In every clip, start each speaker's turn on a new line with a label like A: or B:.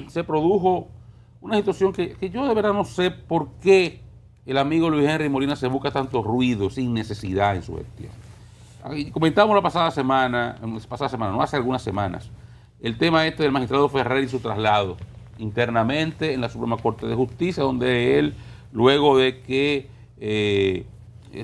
A: se produjo una situación que yo de verdad no sé por qué el amigo Luis Henry Molina se busca tanto ruido sin necesidad en su gestión. Comentamos la pasada semana, no hace algunas semanas, el tema este del magistrado Ferrer y su traslado internamente en la Suprema Corte de Justicia, donde él, luego de que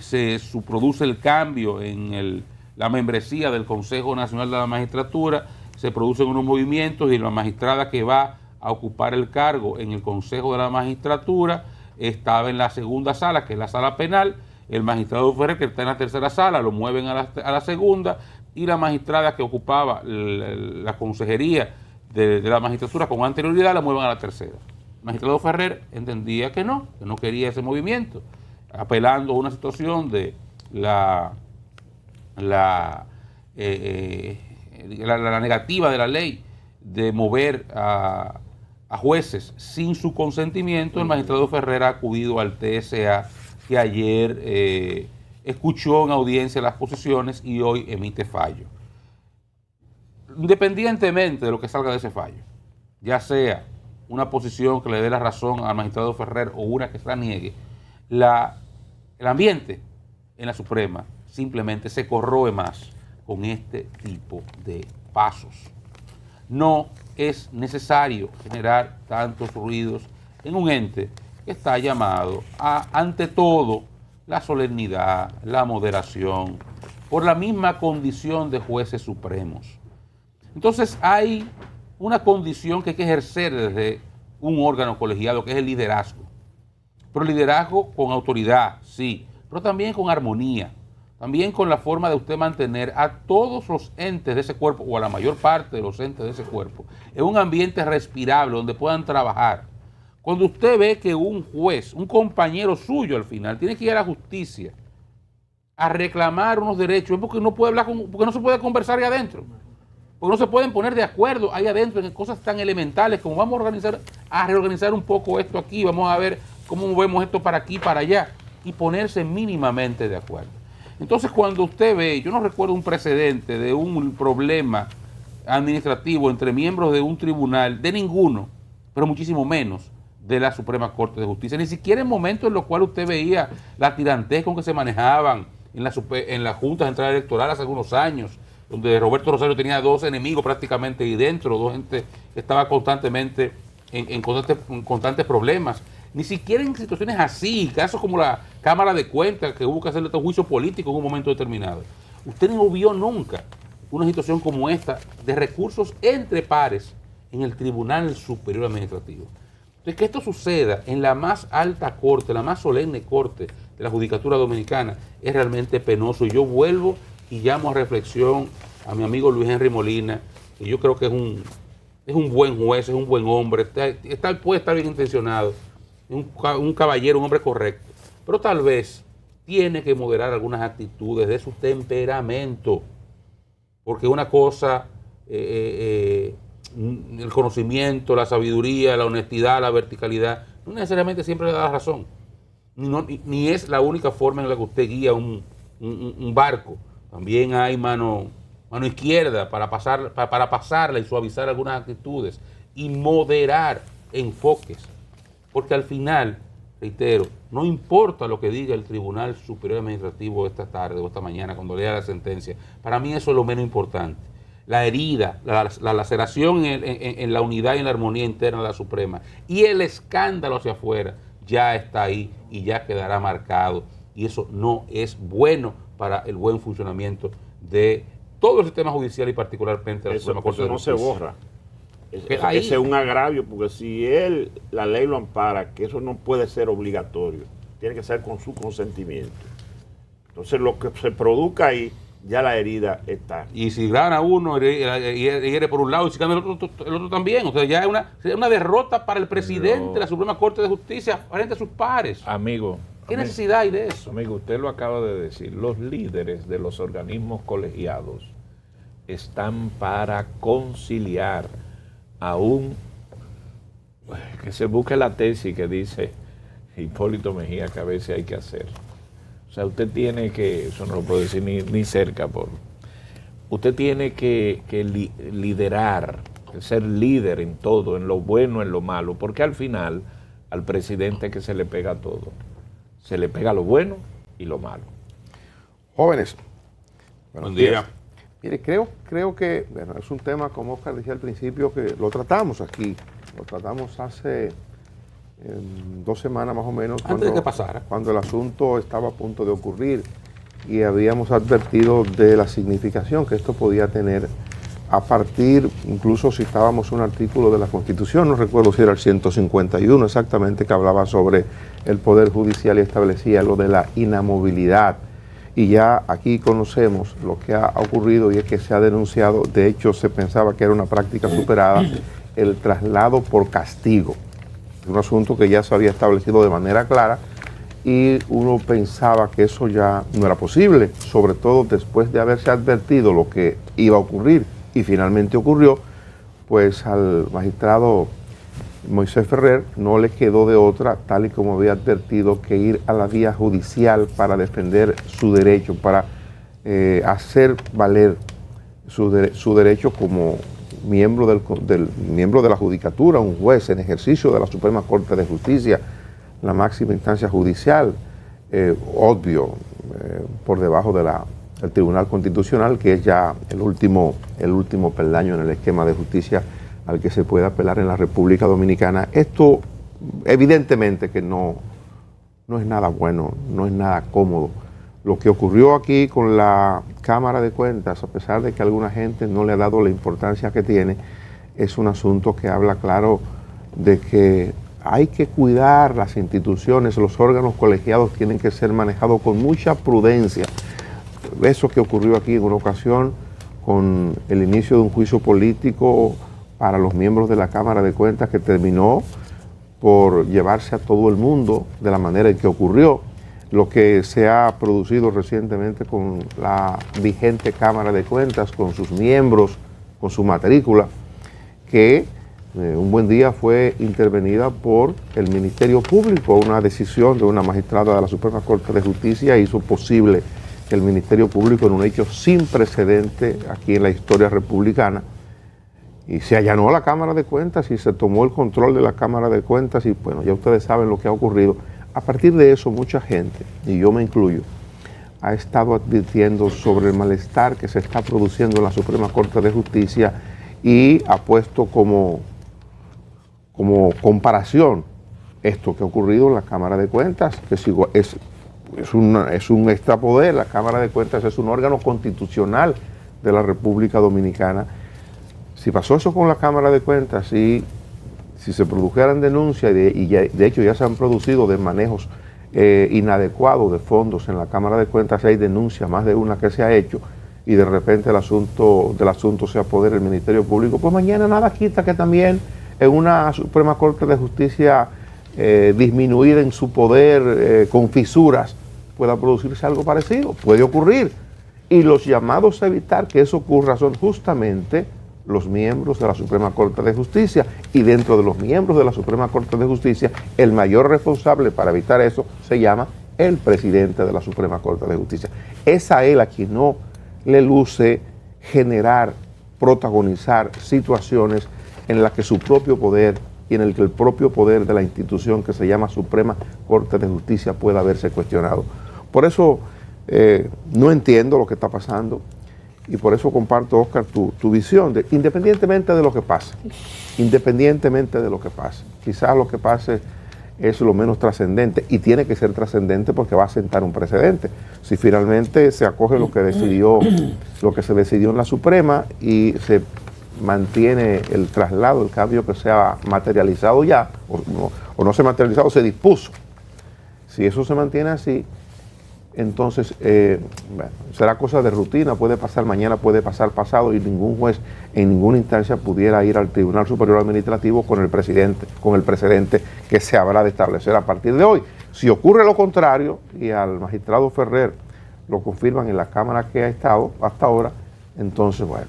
A: se produce el cambio en la membresía del Consejo Nacional de la Magistratura, se producen unos movimientos y la magistrada que va a ocupar el cargo en el Consejo de la Magistratura estaba en la segunda sala, que es la sala penal. El magistrado Ferrer, que está en la tercera sala, lo mueven a la segunda, y la magistrada que ocupaba la consejería de la magistratura con anterioridad la mueven a la tercera. El magistrado Ferrer entendía que no quería ese movimiento, apelando a una situación de la negativa de la ley de mover a jueces sin su consentimiento. El magistrado Ferrer ha acudido al TSA, que ayer escuchó en audiencia las posiciones y hoy emite fallo. Independientemente de lo que salga de ese fallo, ya sea una posición que le dé la razón al magistrado Ferrer o una que se la niegue, el ambiente en la Suprema simplemente se corroe más con este tipo de pasos. No es necesario generar tantos ruidos en un ente que está llamado a, ante todo, la solemnidad, la moderación, por la misma condición de jueces supremos. Entonces hay una condición que hay que ejercer desde un órgano colegiado, que es el liderazgo. Pero liderazgo con autoridad, sí, pero también con armonía, también con la forma de usted mantener a todos los entes de ese cuerpo, o a la mayor parte de los entes de ese cuerpo, en un ambiente respirable donde puedan trabajar. Cuando usted ve que un juez, un compañero suyo al final, tiene que ir a la justicia a reclamar unos derechos, es porque no puede hablar porque no se puede conversar ahí adentro, porque no se pueden poner de acuerdo ahí adentro en cosas tan elementales como vamos a reorganizar un poco esto aquí, vamos a ver cómo movemos esto para aquí, para allá, y ponerse mínimamente de acuerdo. Entonces, cuando usted ve, yo no recuerdo un precedente de un problema administrativo entre miembros de un tribunal, de ninguno, pero muchísimo menos de la Suprema Corte de Justicia, ni siquiera en momentos en los cuales usted veía la tirantez con que se manejaban en las juntas centrales electorales hace algunos años, donde Roberto Rosario tenía dos enemigos prácticamente ahí dentro, dos gente que estaba constantemente en constantes problemas. Ni siquiera en situaciones así, casos como la Cámara de Cuentas, que hubo que hacerle un juicio político en un momento determinado. Usted no vio nunca una situación como esta de recursos entre pares en el Tribunal Superior Administrativo. Entonces, que esto suceda en la más alta corte, la más solemne corte de la Judicatura Dominicana, es realmente penoso. Y yo vuelvo y llamo a reflexión a mi amigo Luis Henry Molina, que yo creo que es un buen juez, es un buen hombre, puede estar bien intencionado, un caballero, un hombre correcto, pero tal vez tiene que moderar algunas actitudes de su temperamento, porque una cosa, el conocimiento, la sabiduría, la honestidad, la verticalidad, no necesariamente siempre le da la razón, ni es la única forma en la que usted guía un barco. También hay mano izquierda para pasarla y suavizar algunas actitudes y moderar enfoques. Porque al final, reitero, no importa lo que diga el Tribunal Superior Administrativo esta tarde o esta mañana cuando lea la sentencia, para mí eso es lo menos importante. La herida, la laceración en la unidad y en la armonía interna de la Suprema y el escándalo hacia afuera ya está ahí y ya quedará marcado. Y eso no es bueno para el buen funcionamiento de todo el sistema judicial y particularmente de la Suprema Corte de Justicia.
B: Eso no se borra. Ese es un agravio, porque si la ley lo ampara, que eso no puede ser obligatorio, tiene que ser con su consentimiento. Entonces, lo que se produzca ahí, ya la herida está.
A: Y si gana uno, hiere por un lado, y si gana el otro también. O sea, ya es una derrota para el presidente de la Suprema Corte de Justicia frente a sus pares.
C: Amigo.
A: ¿Qué necesidad hay de eso?
C: Amigo, usted lo acaba de decir. Los líderes de los organismos colegiados están para conciliar. Aún que se busque la tesis que dice Hipólito Mejía que a veces hay que hacer. O sea, usted tiene que, eso no lo puedo decir ni cerca, usted tiene que liderar ser líder en todo, en lo bueno, en lo malo, porque al final al presidente que se le pega todo, se le pega lo bueno y lo malo.
D: Jóvenes,
B: Buen día.
D: Mire, creo que, bueno, es un tema, como Oscar decía al principio, que lo tratamos aquí, lo tratamos hace 2 semanas más o menos.
A: Antes de que pasara.
D: Cuando el asunto estaba a punto de ocurrir y habíamos advertido de la significación que esto podía tener a partir, incluso citábamos un artículo de la Constitución, no recuerdo si era el 151 exactamente, que hablaba sobre el Poder Judicial y establecía lo de la inamovilidad. Y ya aquí conocemos lo que ha ocurrido y es que se ha denunciado, de hecho se pensaba que era una práctica superada, el traslado por castigo. Un asunto que ya se había establecido de manera clara y uno pensaba que eso ya no era posible, sobre todo después de haberse advertido lo que iba a ocurrir y finalmente ocurrió, pues al magistrado Moisés Ferrer no le quedó de otra, tal y como había advertido, que ir a la vía judicial para defender su derecho, para hacer valer su derecho como miembro miembro de la judicatura, un juez en ejercicio de la Suprema Corte de Justicia, la máxima instancia judicial, obvio, por debajo del Tribunal Constitucional, que es ya el último peldaño en el esquema de justicia al que se puede apelar en la República Dominicana. Esto evidentemente que no es nada bueno, no es nada cómodo. Lo que ocurrió aquí con la Cámara de Cuentas, a pesar de que alguna gente no le ha dado la importancia que tiene, es un asunto que habla claro de que hay que cuidar las instituciones, los órganos colegiados tienen que ser manejados con mucha prudencia. Eso que ocurrió aquí en una ocasión con el inicio de un juicio político para los miembros de la Cámara de Cuentas que terminó por llevarse a todo el mundo de la manera en que ocurrió, lo que se ha producido recientemente con la vigente Cámara de Cuentas, con sus miembros, con su matrícula, que un buen día fue intervenida por el Ministerio Público. Una decisión de una magistrada de la Suprema Corte de Justicia hizo posible que el Ministerio Público, en un hecho sin precedente aquí en la historia republicana, y se allanó la Cámara de Cuentas y se tomó el control de la Cámara de Cuentas y bueno, ya ustedes saben lo que ha ocurrido. A partir de eso, mucha gente, y yo me incluyo, ha estado advirtiendo sobre el malestar que se está produciendo en la Suprema Corte de Justicia y ha puesto como comparación esto que ha ocurrido en la Cámara de Cuentas, que es un extrapoder. La Cámara de Cuentas es un órgano constitucional de la República Dominicana. Si pasó eso con la Cámara de Cuentas y si se produjeran denuncias, de hecho ya se han producido de manejos inadecuados de fondos en la Cámara de Cuentas, hay denuncias, más de una que se ha hecho, y de repente del asunto se apodera el Ministerio Público, pues mañana nada quita que también en una Suprema Corte de Justicia disminuida en su poder, con fisuras, pueda producirse algo parecido. Puede ocurrir. Y los llamados a evitar que eso ocurra son justamente los miembros de la Suprema Corte de Justicia, y dentro de los miembros de la Suprema Corte de Justicia, el mayor responsable para evitar eso se llama el presidente de la Suprema Corte de Justicia. Es a él a quien no le luce generar, protagonizar situaciones en las que su propio poder y en el que el propio poder de la institución que se llama Suprema Corte de Justicia pueda verse cuestionado. Por eso no entiendo lo que está pasando. Y por eso comparto, Oscar, tu visión, independientemente de lo que pase, quizás lo que pase es lo menos trascendente, y tiene que ser trascendente porque va a sentar un precedente. Si finalmente se acoge lo que se decidió en la Suprema y se mantiene el traslado, el cambio que se ha materializado ya, o no se ha materializado, se dispuso. Si eso se mantiene así, entonces será cosa de rutina, puede pasar mañana, puede pasar pasado, y ningún juez en ninguna instancia pudiera ir al Tribunal Superior Administrativo con el precedente que se habrá de establecer a partir de hoy. Si ocurre lo contrario y al magistrado Ferrer lo confirman en la Cámara que ha estado hasta ahora, entonces bueno,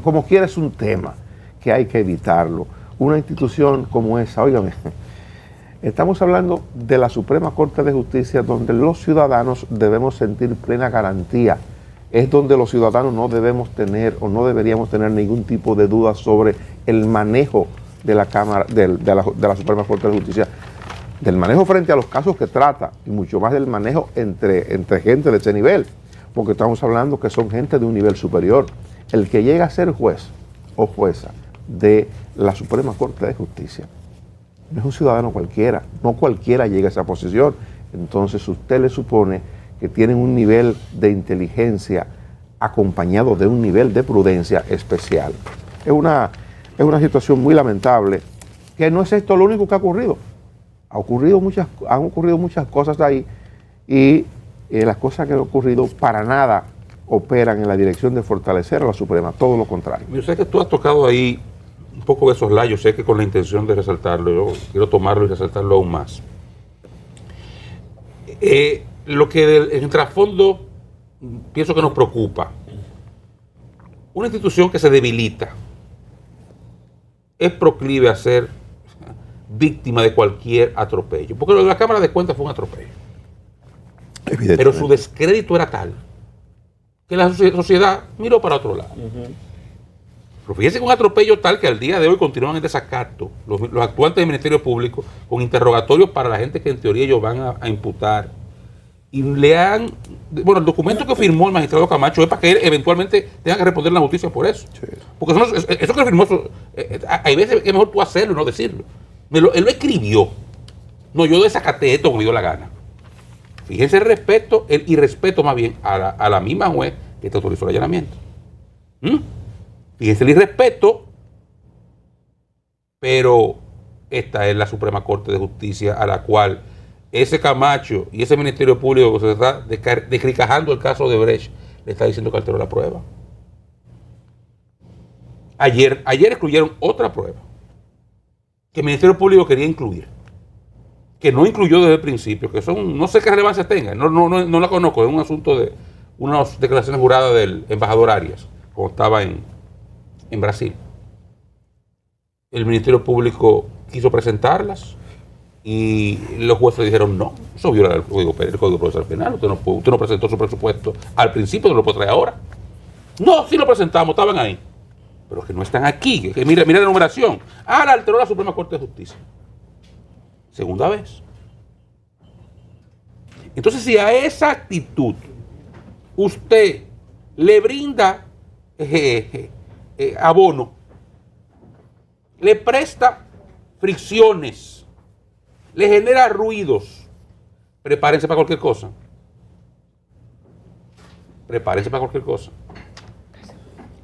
D: como quiera es un tema que hay que evitarlo. Una institución como esa, óigame, estamos hablando de la Suprema Corte de Justicia, donde los ciudadanos debemos sentir plena garantía es donde los ciudadanos no debemos tener o no deberíamos tener ningún tipo de duda sobre el manejo de la Cámara, de la Suprema Corte de Justicia, del manejo frente a los casos que trata y mucho más del manejo entre gente de ese nivel, porque estamos hablando que son gente de un nivel superior. El que llega a ser juez o jueza de la Suprema Corte de Justicia no es un ciudadano cualquiera, no cualquiera llega a esa posición. Entonces usted le supone que tienen un nivel de inteligencia acompañado de un nivel de prudencia especial. Es una situación muy lamentable, que no es esto lo único que ha ocurrido. Han ocurrido muchas cosas ahí y las cosas que han ocurrido para nada operan en la dirección de fortalecer a la Suprema, todo lo contrario.
A: Yo sé que tú has tocado ahí un poco de esos layos, sé que con la intención de resaltarlo, yo quiero tomarlo y resaltarlo aún más. Lo que en trasfondo pienso que nos preocupa, una institución que se debilita es proclive a ser víctima de cualquier atropello, porque lo de la Cámara de Cuentas fue un atropello, pero su descrédito era tal que la sociedad miró para otro lado. Pero fíjense que un atropello tal que al día de hoy continúan en desacato los actuantes del Ministerio Público con interrogatorios para la gente que en teoría ellos van a imputar. Y el documento que firmó el magistrado Camacho es para que él eventualmente tenga que responder a la justicia por eso. Sí. Porque eso que firmó, hay veces que es mejor tú hacerlo y no decirlo. Él lo escribió. No, yo desacaté esto como me dio la gana. Fíjense el respeto, el irrespeto más bien a la misma juez que te autorizó el allanamiento. Fíjense el irrespeto, pero esta es la Suprema Corte de Justicia a la cual ese Camacho y ese Ministerio Público que se está descricajando el caso de Brecht le está diciendo que alteró la prueba. Ayer excluyeron otra prueba que el Ministerio Público quería incluir, que no incluyó desde el principio, que son, no sé qué relevancia tenga, no la conozco, es un asunto de unas declaraciones juradas del embajador Arias, cuando estaba en Brasil. El Ministerio Público quiso presentarlas y los jueces dijeron no, eso viola el Código Procesal Penal, usted no presentó su presupuesto al principio, no lo puede traer ahora. No, sí lo presentamos, estaban ahí, pero que no están aquí, que mira la numeración. La alteró la Suprema Corte de Justicia. Segunda vez. Entonces, si a esa actitud usted le brinda abono, le presta fricciones, le genera ruidos, prepárense para cualquier cosa. Prepárense para cualquier cosa.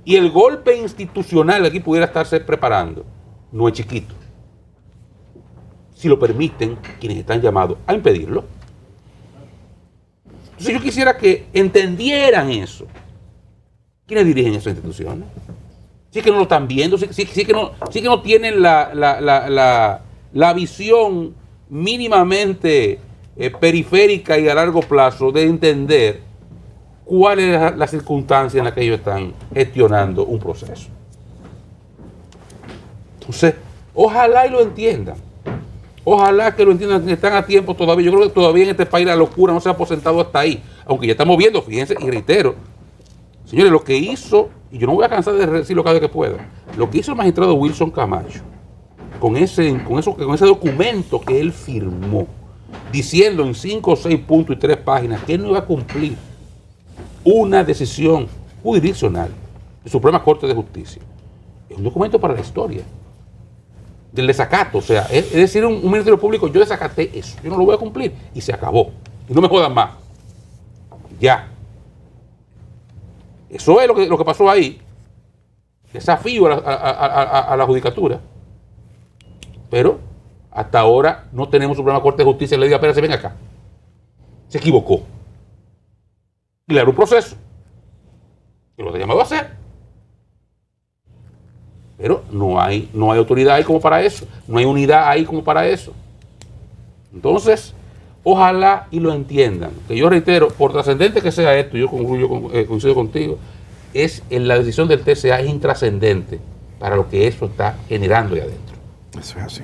A: Y el golpe institucional que aquí pudiera estarse preparando no es chiquito, si lo permiten quienes están llamados a impedirlo. Entonces yo quisiera que entendieran eso. ¿Quiénes dirigen esas instituciones? Sí que no lo están viendo, sí que no tienen la visión mínimamente periférica y a largo plazo de entender cuál es la circunstancia en la que ellos están gestionando un proceso. Entonces, ojalá y lo entiendan. Ojalá que lo entiendan, que están a tiempo todavía. Yo creo que todavía en este país la locura no se ha aposentado hasta ahí. Aunque ya estamos viendo, fíjense, y reitero, señores, lo que hizo, y yo no voy a cansar de decirlo cada vez que pueda, lo que hizo el magistrado Wilson Camacho, con ese documento que él firmó, diciendo en 5 o 6 puntos y 3 páginas que él no iba a cumplir una decisión jurisdiccional de Suprema Corte de Justicia, es un documento para la historia del desacato. O sea, es decir, un Ministerio Público, yo desacaté eso, yo no lo voy a cumplir, y se acabó. Y no me jodan más. Ya. Eso es lo que pasó ahí. Desafío a la judicatura. Pero hasta ahora no tenemos Suprema Corte de Justicia. Le diga, espérate, ven acá. Se equivocó. Y le abrió un proceso. Y lo ha llamado a hacer. Pero no hay autoridad ahí como para eso. No hay unidad ahí como para eso. Entonces, ojalá y lo entiendan. Que yo reitero, por trascendente que sea esto, yo coincido contigo, la decisión del TCA es intrascendente para lo que eso está generando ahí adentro.
D: Eso es así.